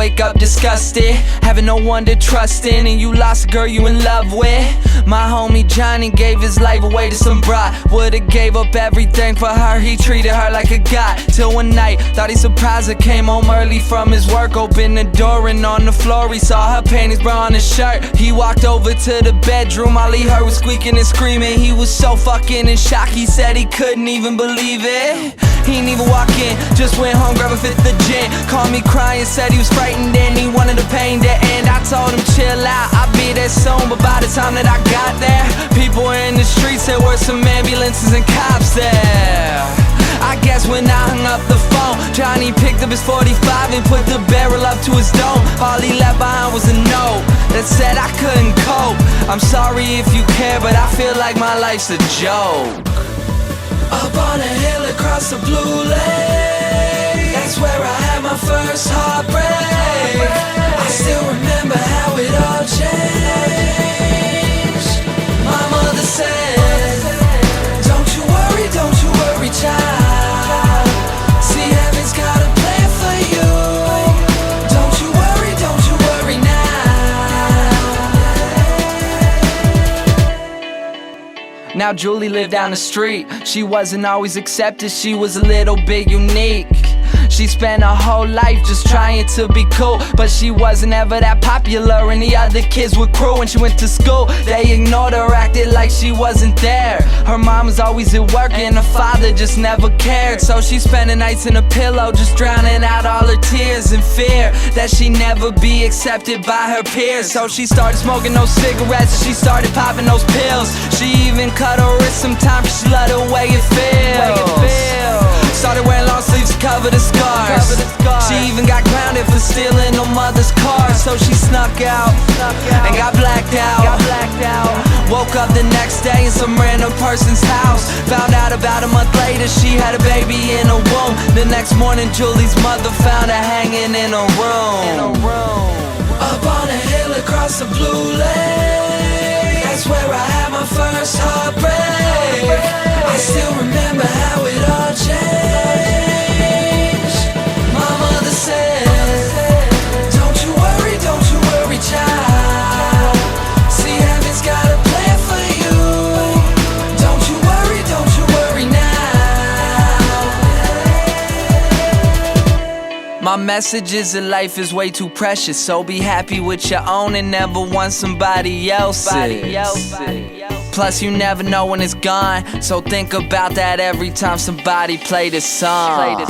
wake up disgusted, having no one to trust in, and you lost a girl you in love with. My homie Johnny gave his life away to some broad. Would've gave up everything for her, he treated her like a god. Till one night, thought he surprised her, came home early from his work, opened the door and on the floor he saw her panties bra on his shirt. He walked over to the bedroom, all he heard was squeaking and screaming. He was so fucking in shock, he said he couldn't even believe it. He didn't even walk in, just went home, grabbed a fifth of gin. Called me crying, said he was frightened and he wanted the pain to end. I told him chill out, I'll be there soon. But by the time that I got there, people were in the streets, there were some ambulances and cops there. I guess when I hung up the phone, Johnny picked up his 45 and put the barrel up to his dome. All he left behind was a note that said I couldn't cope. I'm sorry if you care, but I feel like my life's a joke. Up on a hill across the blue lake, that's where I had my first heartbreak. I still remember how it all changed. My mother said, don't you worry, child. See, heaven's got a plan for you. Don't you worry now. Now Julie lived down the street. She wasn't always accepted, she was a little bit unique. She spent her whole life just trying to be cool, but she wasn't ever that popular and the other kids were cruel. When she went to school, they ignored her, acted like she wasn't there. Her mom was always at work and her father just never cared. So she spent the nights in a pillow, just drowning out all her tears in fear that she'd never be accepted by her peers. So she started smoking those cigarettes, she started popping those pills. She even cut her wrist sometimes, she loved the way it feels. Started wearing long sleeves to cover the scars. She even got grounded for stealing her mother's car. So she snuck out and got blacked out. Woke up the next day in some random person's house. Found out about a month later she had a baby in her womb. The next morning Julie's mother found her hanging in her room. Up on a hill across the blue lake, that's where I had my first heartbreak. I still remember how it all changed. My mother said, don't you worry, child. See, heaven's got a plan for you. Don't you worry now. My message is that life is way too precious, so be happy with your own and never want somebody else's. Plus you never know when it's gone, so think about that every time somebody play this song.